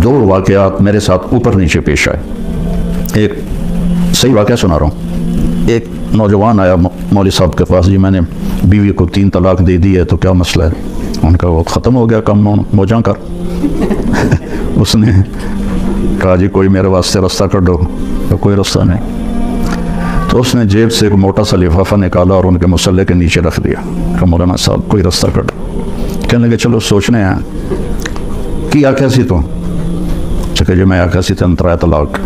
دو واقعات میرے ساتھ اوپر نیچے پیش آئے. ایک صحیح واقعہ سنا رہا ہوں. ایک نوجوان آیا مولوی صاحب کے پاس, جی میں نے بیوی کو 3 طلاق دے دی ہے تو کیا مسئلہ ہے؟ ان کا وہ ختم ہو گیا کم موجاں کر. اس نے کہا جی کوئی میرے واسطے رستہ کر دو. تو کوئی رستہ نہیں. تو اس نے جیب سے ایک موٹا سا لفافہ نکالا اور ان کے مسلح کے نیچے رکھ دیا کہ مولانا صاحب کوئی رستہ کر دو. کہنے لگے چلو سوچنے ہیں کی آکھیا سی تو کہ جی میں آکھیا سی تین 3 طلاق.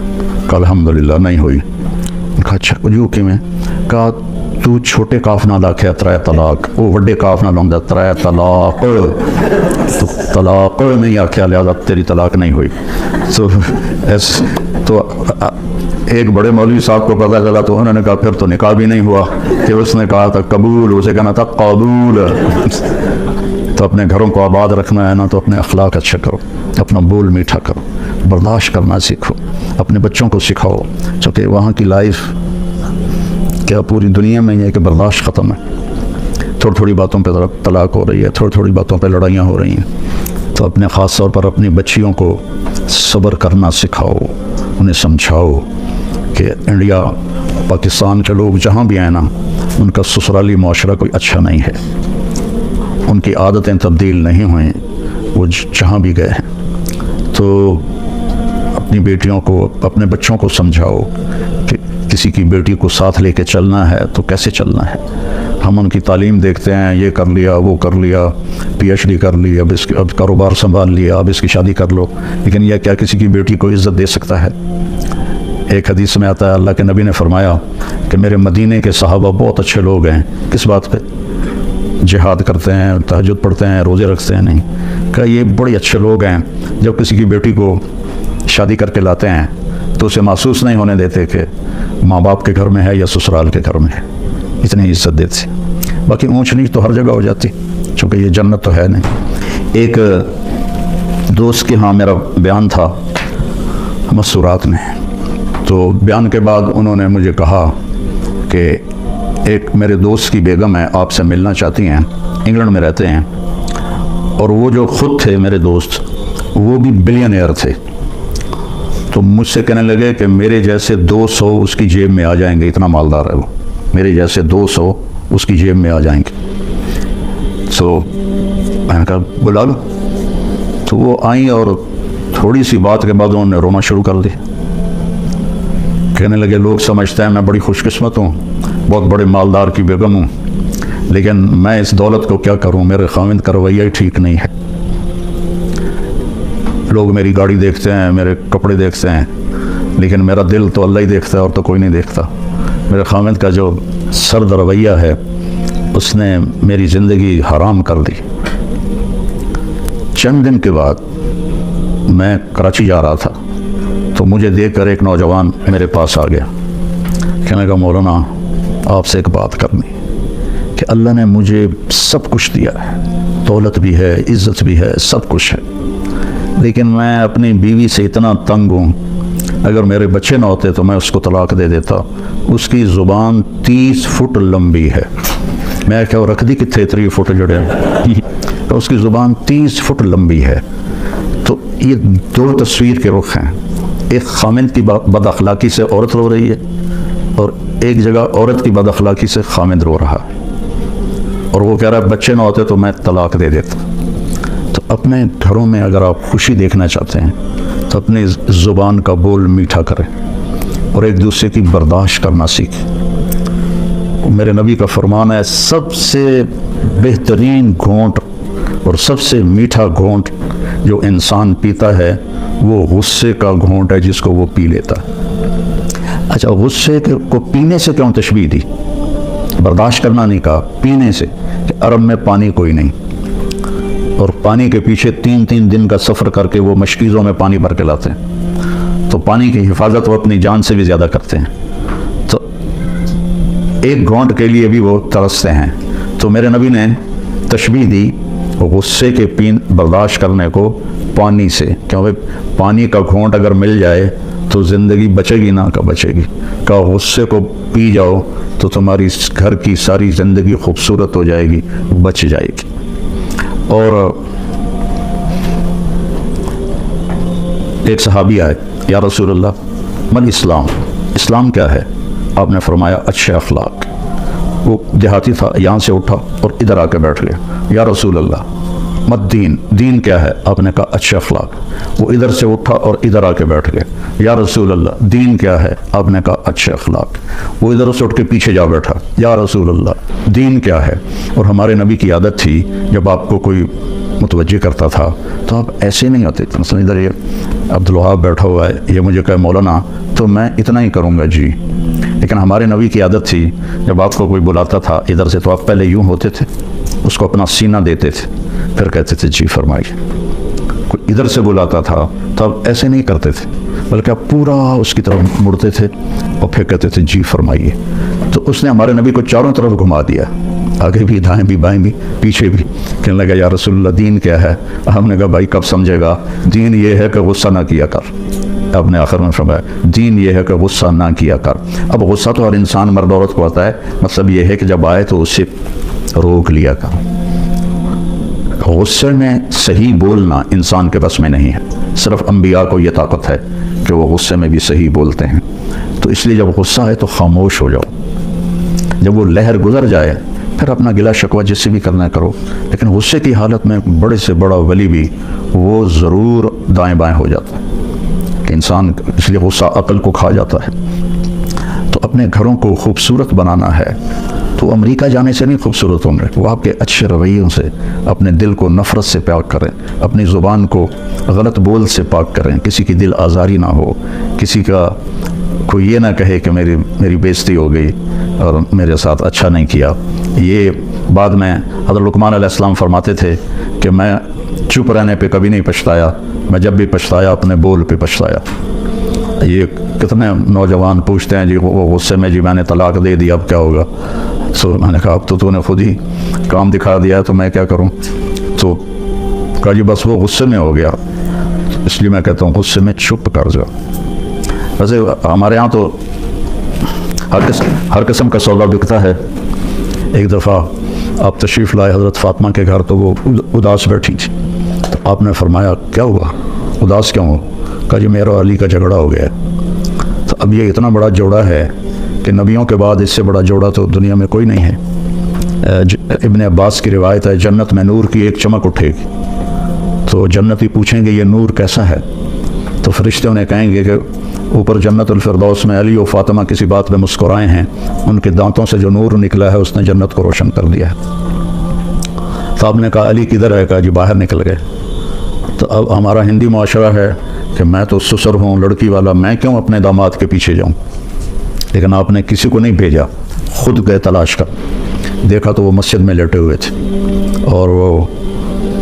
کہ الحمدللہ نہیں ہوئی. کہا اچھا جو کہ میں کہا تو چھوٹے کاف نہ لاکھیا 3 طلاق, وہ وڈے کاف نہ لاؤں 3 طلاق. تو طلاق نہیں آکھیا لہذا تیری طلاق نہیں ہوئی. تو ایک بڑے مولوی صاحب کو پتہ چلا تو انہوں نے کہا پھر تو نکاح بھی نہیں ہوا. کہ اس نے کہا تھا قبول, اسے کہنا تھا قبول. تو اپنے گھروں کو آباد رکھنا ہے نا تو اپنے اخلاق اچھا کرو, اپنا بول میٹھا کرو, برداشت کرنا سیکھو, اپنے بچوں کو سکھاؤ. چونکہ وہاں کی لائف کیا پوری دنیا میں یہ کہ برداشت ختم ہے. تھوڑی تھوڑی باتوں پہ طلاق ہو رہی ہے, تھوڑی تھوڑی باتوں پہ لڑائیاں ہو رہی ہیں. تو اپنے خاص طور پر اپنی بچیوں کو صبر کرنا سکھاؤ, انہیں سمجھاؤ کہ انڈیا پاکستان کے لوگ جہاں بھی آئیں نا ان کا سسرالی معاشرہ کوئی اچھا نہیں ہے, ان کی عادتیں تبدیل نہیں ہوئیں, وہ جہاں بھی گئے ہیں. تو اپنی بیٹیوں کو, اپنے بچوں کو سمجھاؤ کہ کسی کی بیٹی کو ساتھ لے کے چلنا ہے تو کیسے چلنا ہے. ہم ان کی تعلیم دیکھتے ہیں, یہ کر لیا, وہ کر لیا, PhD کر لی, اب کاروبار سنبھال لیا, اب اس کی شادی کر لو. لیکن یہ کیا کسی کی بیٹی کو عزت دے سکتا ہے؟ ایک حدیث میں آتا ہے اللہ کے نبی نے فرمایا کہ میرے مدینے کے صحابہ بہت اچھے لوگ ہیں. کس بات پہ؟ جہاد کرتے ہیں, تہجد پڑھتے ہیں, روزے رکھتے ہیں. نہیں کہ یہ بڑے اچھے لوگ ہیں, جب کسی کی بیٹی کو شادی کر کے لاتے ہیں تو اسے محسوس نہیں ہونے دیتے کہ ماں باپ کے گھر میں ہے یا سسرال کے گھر میں ہے. اتنی عزت دیتے. باقی اونچ نیچ تو ہر جگہ ہو جاتی, چونکہ یہ جنت تو ہے نہیں. ایک دوست کے ہاں میرا بیان تھا مسورات میں, تو بیان کے بعد انہوں نے مجھے کہا کہ ایک میرے دوست کی بیگم ہے, آپ سے ملنا چاہتی ہیں, انگلینڈ میں رہتے ہیں, اور وہ جو خود تھے میرے دوست وہ بھی بلینئر تھے. تو مجھ سے کہنے لگے کہ میرے جیسے 200 اس کی جیب میں آ جائیں گے, اتنا مالدار ہے وہ, میرے جیسے 200 اس کی جیب میں آ جائیں گے. سو میں نے کہا بلا لو. تو وہ آئیں اور تھوڑی سی بات کے بعد انہوں نے رونا شروع کر دیا. کہنے لگے لوگ سمجھتے ہیں میں بڑی خوش قسمت ہوں, بہت بڑے مالدار کی بیگم ہوں, لیکن میں اس دولت کو کیا کروں, میرے خاوند کا رویہ ہی ٹھیک نہیں ہے. لوگ میری گاڑی دیکھتے ہیں, میرے کپڑے دیکھتے ہیں, لیکن میرا دل تو اللہ ہی دیکھتا ہے اور تو کوئی نہیں دیکھتا. میرے خاوند کا جو سرد رویہ ہے اس نے میری زندگی حرام کر دی. چند دن کے بعد میں کراچی جا رہا تھا تو مجھے دیکھ کر ایک نوجوان میرے پاس آ گیا. کہنے لگا مولانا آپ سے ایک بات کرنی کہ اللہ نے مجھے سب کچھ دیا ہے, دولت بھی ہے, عزت بھی ہے, سب کچھ ہے, لیکن میں اپنی بیوی سے اتنا تنگ ہوں, اگر میرے بچے نہ ہوتے تو میں اس کو طلاق دے دیتا. اس کی زبان 30 فٹ لمبی ہے. میں کیا رکھ دی کتنے 3 فٹ جڑے تو اس کی زبان 30 فٹ لمبی ہے. تو یہ 2 تصویر کے رخ ہیں, ایک خاوند کی بد اخلاقی سے عورت رو رہی ہے اور ایک جگہ عورت کی بد اخلاقی سے خاوند رو رہا ہے, اور وہ کہہ رہا ہے بچے نہ ہوتے تو میں طلاق دے دیتا. تو اپنے گھروں میں اگر آپ خوشی دیکھنا چاہتے ہیں تو اپنی زبان کا بول میٹھا کریں اور ایک دوسرے کی برداشت کرنا سیکھیں. میرے نبی کا فرمان ہے سب سے بہترین گھونٹ اور سب سے میٹھا گھونٹ جو انسان پیتا ہے وہ غصے کا گھونٹ ہے جس کو وہ پی لیتا ہے. اچھا غصے کو پینے سے کیوں تشبیہ دی؟ برداشت کرنا نہیں کہا, پینے سے. کہ عرب میں پانی کوئی نہیں اور پانی کے پیچھے 3 دن کا سفر کر کے وہ مشکیزوں میں پانی بھر کے لاتے ہیں, تو پانی کی حفاظت وہ اپنی جان سے بھی زیادہ کرتے ہیں. تو ایک گھونٹ کے لیے بھی وہ ترستے ہیں. تو میرے نبی نے تشبیہ دی غصے کے برداشت کرنے کو پانی سے, کیونکہ پانی کا گھونٹ اگر مل جائے تو زندگی بچے گی نہ, کا بچے گی. کہ غصے کو پی جاؤ تو تمہاری گھر کی ساری زندگی خوبصورت ہو جائے گی, بچ جائے گی. اور ایک صحابی آئے، یا رسول اللہ من اسلام، اسلام کیا ہے؟ آپ نے فرمایا اچھے اخلاق۔ وہ دیہاتی تھا، یہاں سے اٹھا اور ادھر آ کے بیٹھ گیا۔ یا رسول اللہ مت دین، دین کیا ہے؟ آپ نے کہا اچھے اخلاق۔ وہ ادھر سے اٹھا اور ادھر آ کے بیٹھ گیا۔ یا رسول اللہ دین کیا ہے؟ آپ نے کہا اچھے اخلاق۔ وہ ادھر سے اٹھ کے پیچھے جا بیٹھا۔ یا رسول اللہ دین کیا ہے؟ اور ہمارے نبی کی عادت تھی جب آپ کو کوئی متوجہ کرتا تھا تو آپ ایسے نہیں ہوتے تھے، مثلا ادھر یہ عبدالوہاب بیٹھا ہوا ہے، یہ مجھے کہے مولانا تو میں اتنا ہی کروں گا جی، لیکن ہمارے نبی کی عادت تھی جب آپ کو کوئی بلاتا تھا ادھر سے تو آپ پہلے یوں ہوتے تھے، اس کو اپنا سینہ دیتے تھے، پھر کہتے تھے جی فرمائیے۔ کوئی ادھر سے بلاتا تھا تو آپ ایسے نہیں کرتے تھے، بلکہ آپ پورا اس کی طرف مڑتے تھے اور پھر کہتے تھے جی فرمائیے۔ تو اس نے ہمارے نبی کو چاروں طرف گھما دیا، آگے بھی، دائیں بھی، بائیں بھی، پیچھے بھی۔ کہنے لگا یا رسول اللہ دین کیا ہے؟ ہم نے کہا بھائی کب سمجھے گا، دین یہ ہے کہ غصہ نہ کیا کر۔ آپ نے آخر میں فرمایا دین یہ ہے کہ غصہ نہ کیا کر۔ اب غصہ تو ہر انسان مرد عورت کو آتا ہے، مطلب یہ ہے کہ جب آئے تو اسے روک لیا کر۔ غصے میں صحیح بولنا انسان کے بس میں نہیں ہے، صرف انبیاء کو یہ طاقت ہے کہ وہ غصے میں بھی صحیح بولتے ہیں۔ تو اس لیے جب غصہ آئے تو خاموش ہو جاؤ، جب وہ لہر گزر جائے پھر اپنا گلا شکوہ جس سے بھی کرنا کرو، لیکن غصے کی حالت میں بڑے سے بڑا ولی بھی وہ ضرور دائیں بائیں ہو جاتا ہے کہ انسان، اس لیے غصہ عقل کو کھا جاتا ہے۔ تو اپنے گھروں کو خوبصورت بنانا ہے تو امریکہ جانے سے نہیں خوبصورت ہوں گے، وہ آپ کے اچھے رویوں سے اپنے دل کو نفرت سے پاک کریں، اپنی زبان کو غلط بول سے پاک کریں، کسی کی دل آزاری نہ ہو، کسی کا کوئی یہ نہ کہے کہ میری بےزتی ہو گئی اور میرے ساتھ اچھا نہیں کیا۔ یہ بعد میں حضرت لقمان علیہ السلام فرماتے تھے کہ میں چپ رہنے پہ کبھی نہیں پچھتایا، میں جب بھی پچھتایا اپنے بول پہ پچھتایا۔ یہ کتنے نوجوان پوچھتے ہیں جی وہ غصے میں جی میں نے طلاق دے دی اب کیا ہوگا؟ سو میں نے کہا اب تو نے خود ہی کام دکھا دیا ہے تو میں کیا کروں؟ تو کہا جی بس وہ غصے میں ہو گیا، اس لیے میں کہتا ہوں غصے میں چپ کر جاؤ۔ ویسے ہمارے یہاں تو ہر قسم کا سودا بکتا ہے۔ ایک دفعہ آپ تشریف لائے حضرت فاطمہ کے گھر تو وہ اداس بیٹھی تھی، تو آپ نے فرمایا کیا ہوا، اداس کیوں ہو؟ کہا جی میرا علی کا جھگڑا ہو گیا۔ تو اب یہ اتنا بڑا جوڑا ہے کہ نبیوں کے بعد اس سے بڑا جوڑا تو دنیا میں کوئی نہیں ہے۔ ابن عباس کی روایت ہے جنت میں نور کی ایک چمک اٹھے گی، تو جنتی پوچھیں گے یہ نور کیسا ہے؟ تو فرشتے انہیں کہیں گے کہ اوپر جنت الفردوس میں علی و فاطمہ کسی بات پہ مسکرائے ہیں، ان کے دانتوں سے جو نور نکلا ہے اس نے جنت کو روشن کر دیا ہے۔ تو آپ نے کہا علی کدھر ہے؟ کہا جی باہر نکل گئے۔ تو اب ہمارا ہندی معاشرہ ہے کہ میں تو سسر ہوں لڑکی والا، میں کیوں اپنے داماد کے پیچھے جاؤں؟ لیکن آپ نے کسی کو نہیں بھیجا، خود گئے تلاش کر، دیکھا تو وہ مسجد میں لیٹے ہوئے تھے اور وہ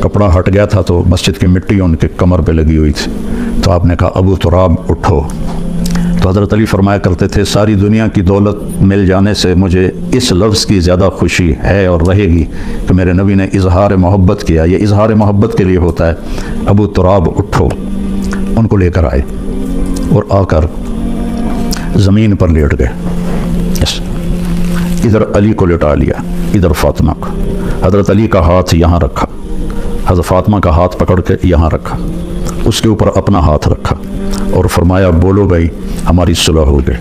کپڑا ہٹ گیا تھا تو مسجد کی مٹی ان کے کمر پہ لگی ہوئی تھی۔ تو آپ نے کہا ابو تراب اٹھو۔ تو حضرت علی فرمایا کرتے تھے ساری دنیا کی دولت مل جانے سے مجھے اس لفظ کی زیادہ خوشی ہے اور رہے گی کہ میرے نبی نے اظہار محبت کیا، یہ اظہار محبت کے لیے ہوتا ہے۔ ابو تراب اٹھو، ان کو لے کر آئے اور آ کر زمین پر لیٹ گئے۔ ادھر علی کو لٹا لیا، ادھر فاطمہ کو۔ حضرت علی کا ہاتھ یہاں رکھا، حضرت فاطمہ کا ہاتھ پکڑ کے یہاں رکھا، اس کے اوپر اپنا ہاتھ رکھا اور فرمایا بولو بھائی ہماری صلح ہو گئی۔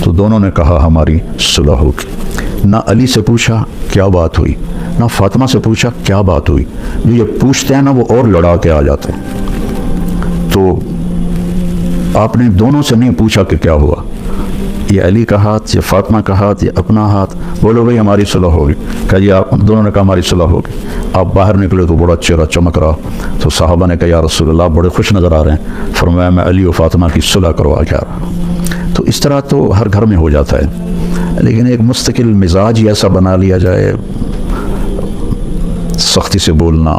تو دونوں نے کہا ہماری صلح ہو گئی۔ نہ علی سے پوچھا کیا بات ہوئی، نہ فاطمہ سے پوچھا کیا بات ہوئی۔ جو یہ پوچھتے ہیں نا وہ اور لڑا کے آ جاتے ہیں۔ تو آپ نے دونوں سے نہیں پوچھا کہ کیا ہوا، یہ علی کا ہاتھ، یہ فاطمہ کا ہاتھ، یہ اپنا ہاتھ، بولو بھائی ہماری صلح ہو گئی۔ کہا جی آپ دونوں نے کہا ہماری صلح ہو گئی۔ آپ باہر نکلے تو بڑا چہرہ چمک رہا، تو صحابہ نے کہا یا رسول اللہ بڑے خوش نظر آ رہے ہیں۔ فرمایا میں علی و فاطمہ کی صلح کروا کے آ رہا۔ تو اس طرح تو ہر گھر میں ہو جاتا ہے، لیکن ایک مستقل مزاج ہی ایسا بنا لیا جائے، سختی سے بولنا،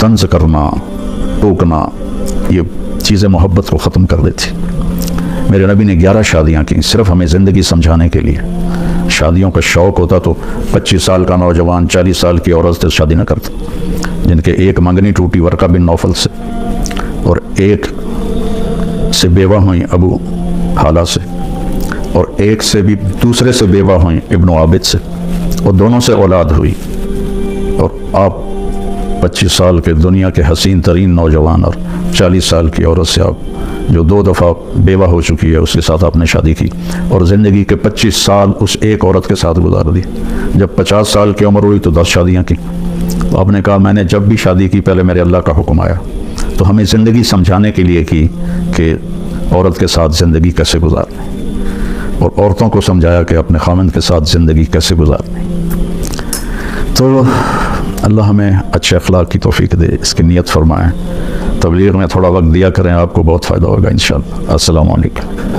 طنز کرنا، ٹوکنا، یہ چیزیں محبت کو ختم کر دیتی۔ میرے نبی نے 11 شادیاں کی صرف ہمیں زندگی سمجھانے کے لیے۔ شادیوں کا شوق ہوتا تو 25 سال کا نوجوان 40 سال کی عورت سے شادی نہ کرتا، جن کے ایک منگنی ٹوٹی ورقہ بن نوفل سے، اور ایک سے بیوہ ہوئیں ابو حالہ سے، اور ایک سے بھی دوسرے سے بیوہ ہوئیں ابن عابد سے، اور دونوں سے اولاد ہوئی۔ اور آپ 25 سال کے دنیا کے حسین ترین نوجوان اور 40 سال کی عورت سے آپ جو 2 دفعہ بیوہ ہو چکی ہے اس کے ساتھ آپ نے شادی کی اور زندگی کے 25 سال اس ایک عورت کے ساتھ گزار دی. جب 50 سال کی عمر ہوئی تو 10 شادیاں کی. آپ نے کہا میں نے جب بھی شادی کی پہلے میرے اللہ کا حکم آیا. تو ہمیں زندگی سمجھانے کے لیے کی کہ عورت کے ساتھ زندگی کیسے گزارنی اور عورتوں کو سمجھایا کہ اپنے خاوند کے ساتھ زندگی کیسے گزارنی. تو اللہ ہمیں اچھے اخلاق کی توفیق دے, اس کی نیت فرمائیں. تبلیغ میں تھوڑا وقت دیا کریں, آپ کو بہت فائدہ ہوگا انشاءاللہ. السلام علیکم.